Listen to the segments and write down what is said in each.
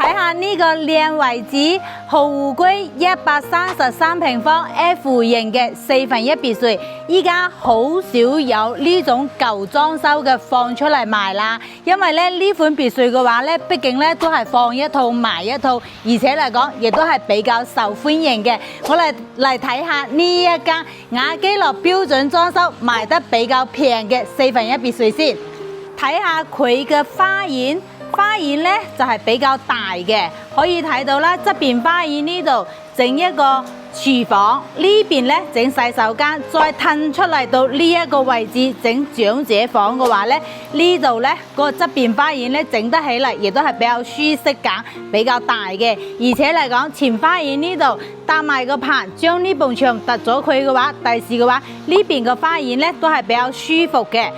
睇下呢個靚位置，豪湖區133平方 F 型嘅1/4別墅，依家好少有呢種舊裝修嘅放出嚟賣啦。因為咧呢款別墅嘅話咧，畢竟咧都係放一套賣一套，而且嚟講亦都係比較受歡迎嘅。我哋嚟睇下呢一間雅基樂標準裝修賣得比較平嘅1/4別墅先，睇下佢嘅花園。花園咧就係比較大嘅，可以睇到啦，側邊花園呢度整一個廚房，呢邊咧整洗手間，再褪出嚟到呢一個位置整長者房嘅話咧，呢度咧個側邊花園咧整得起嚟，亦都係比較舒適感比較大嘅，而且嚟講前花園呢度搭埋個棚，將呢埲牆突咗佢嘅話，第時嘅話呢邊嘅花園咧都係比較舒服嘅。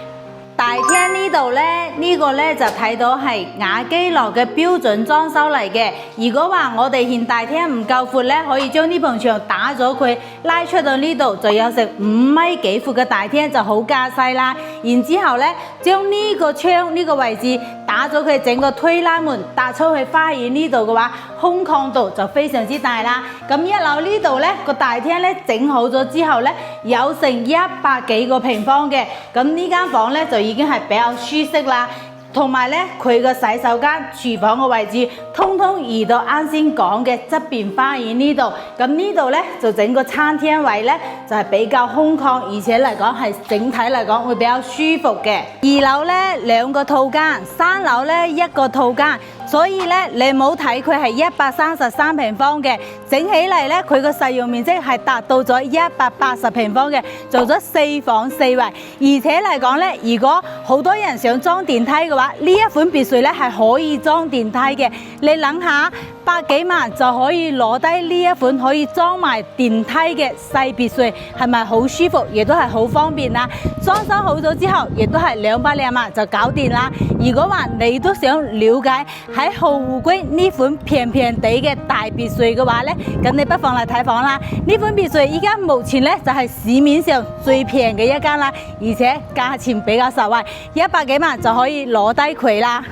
大廳呢度呢，呢個呢就睇到係雅基樂嘅標準裝修嚟嘅。如果話我哋嫌大廳唔夠闊呢，可以將呢埲牆打咗佢，拉出到呢度就有成5米幾闊嘅大廳，就好架勢啦。然之後呢，將呢個窗呢個位置打咗佢，整個推拉門搭出去花園呢度嘅話，空曠度就非常之大啦。咁一樓呢度呢個大廳呢整好咗之後呢，有成100幾個平方嘅。咁呢間房呢就已經係比較舒適啦，同埋咧佢個洗手間、廚房嘅位置，通通移到啱先講嘅側邊花園呢度。咁呢度咧就整個餐廳位咧就係比較空曠，而且嚟講係整體嚟講會比較舒服嘅。2樓咧2個套間，3樓咧1個套間。所以咧，你唔好睇佢係133平方嘅，整起嚟咧，佢個實用面積係達到咗180平方嘅，做咗4房4衛。而且嚟講咧，如果好多人想裝電梯嘅話，呢一款別墅咧係可以裝電梯嘅。你諗下，100幾萬就可以攞低呢一款可以裝埋電梯嘅細別墅，係咪好舒服？亦都係好方便啦。裝修好咗之後，亦都係200零萬就搞掂啦。如果話你都想了解喺豪湖區呢款平平地嘅大別墅嘅話呢，咁你不妨嚟睇房啦。呢款別墅依家目前呢就係市面上最平嘅一間啦，而且價錢比較實惠，100幾萬就可以攞低佢啦。